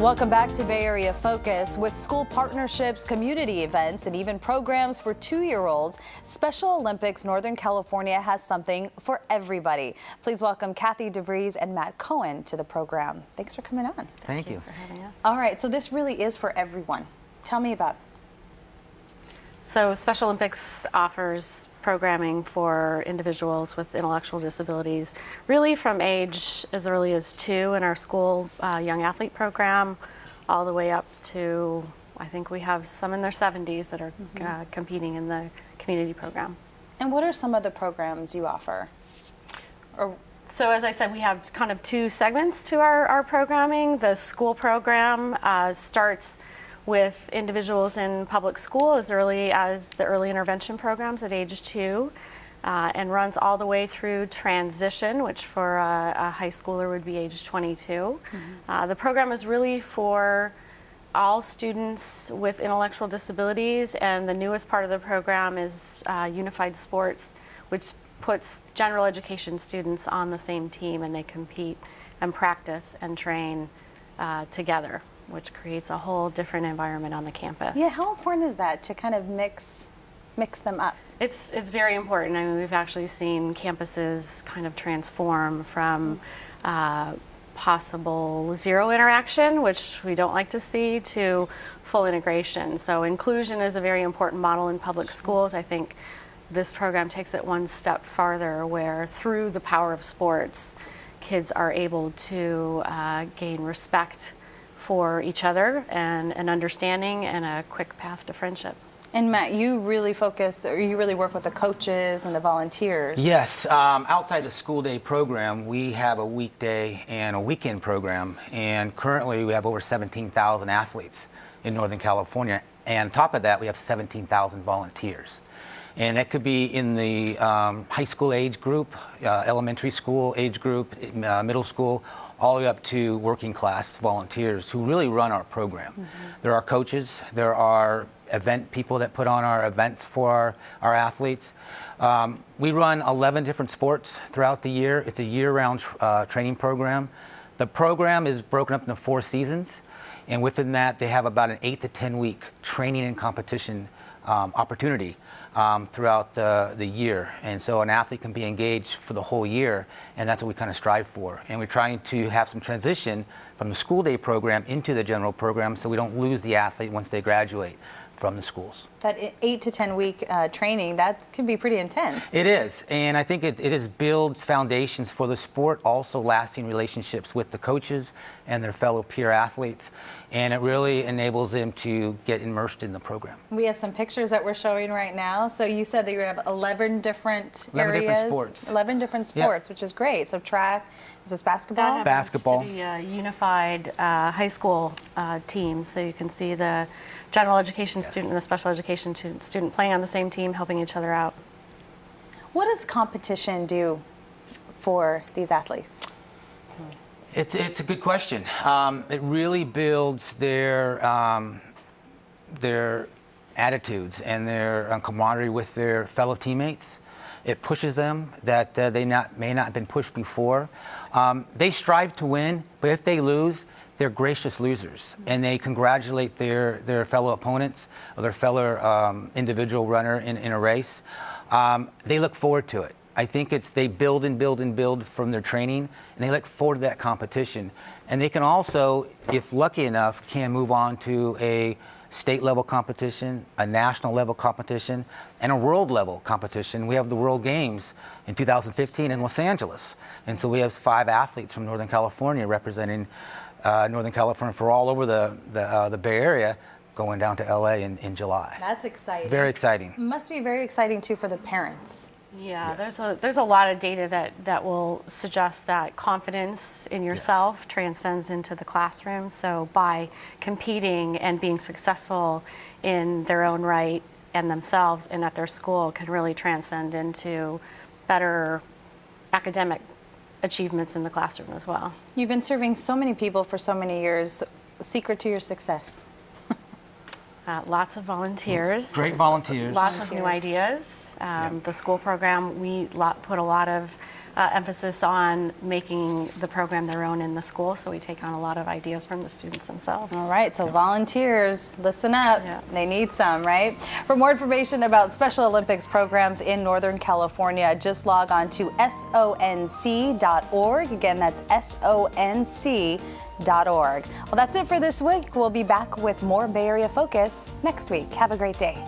Welcome back to Bay Area Focus. With school partnerships, community events, and even programs for 2-year-olds, Special Olympics Northern California has something for everybody. Please welcome Cathy, DeVries, and Matt Cohen to the program. Thanks for coming on. Thank you for having us. All right, so this really is for everyone. Tell me about it. So Special Olympics offers programming for individuals with intellectual disabilities, really from age as early as 2 in our school young athlete program, all the way up to, I think we have some in their 70s that are competing in the community program. And what are some of the programs you offer? So as I said, we have kind of 2 segments to our programming. The school program starts with individuals in public school as early as the early intervention programs at age 2, and runs all the way through transition, which for a high schooler would be age 22. The program is really for all students with intellectual disabilities, and the newest part of the program is Unified Sports, which puts general education students on the same team, and they compete and practice and train together, which creates a whole different environment on the campus. Yeah, how important is that to kind of mix them up? It's very important. I mean, we've actually seen campuses kind of transform from possible 0 interaction, which we don't like to see, to full integration. So inclusion is a very important model in public schools. I think this program takes it one step farther, where through the power of sports, kids are able to gain respect for each other and an understanding and a quick path to friendship. And Matt, you really work with the coaches and the volunteers. Yes, outside the school day program, we have a weekday and a weekend program, and currently we have over 17,000 athletes in Northern California, and on top of that we have 17,000 volunteers. And that could be in the high school age group, elementary school age group, middle school, all the way up to working class volunteers who really run our program. There are coaches, there are event people that put on our events for our athletes. We run 11 different sports throughout the year. It's a year-round training program. The program is broken up into 4 seasons, and within that they have about an 8 to 10 week training and competition opportunity throughout the year. And so an athlete can be engaged for the whole year, and that's what we kind of strive for. And we're trying to have some transition from the school day program into the general program so we don't lose the athlete once they graduate from the schools. That 8 to 10 week training, that can be pretty intense. It is, and I think it builds foundations for the sport, also lasting relationships with the coaches and their fellow peer athletes, and it really enables them to get immersed in the program. We have some pictures that we're showing right now. So you said that you have 11 different areas. 11 different sports. 11 different sports, which is great. So track, is this basketball? That happens Basketball. to be a unified high school team, so you can see the general education student and the special education student playing on the same team, helping each other out. What does competition do for these athletes? It's a good question. It really builds their attitudes and their camaraderie with their fellow teammates. It pushes them that they may not have been pushed before. They strive to win, but if they lose, they're gracious losers, and they congratulate their fellow opponents or their fellow individual runner in a race. They look forward to it. I think they build and build and build from their training, and they look forward to that competition. And they can also, if lucky enough, can move on to a state level competition, a national level competition, and a world level competition. We have the World Games in 2015 in Los Angeles, and so we have 5 athletes from Northern California representing Northern California for all over the Bay Area, going down to LA in July. That's exciting. Very exciting. Must be very exciting too for the parents. Yeah, yes. There's a lot of data that will suggest that confidence in yourself transcends into the classroom. So by competing and being successful in their own right and themselves and at their school can really transcend into better academic achievements in the classroom as well. You've been serving so many people for so many years. Secret to your success? Lots of volunteers. Great volunteers. Lots of new ideas. The school program, we put a lot of emphasis on making the program their own in the school, so we take on a lot of ideas from the students themselves. All right, so volunteers, listen up. Yeah. They need some, right? For more information about Special Olympics programs in Northern California, just log on to sonc.org. Again, that's sonc.org. Well, that's it for this week. We'll be back with more Bay Area Focus next week. Have a great day.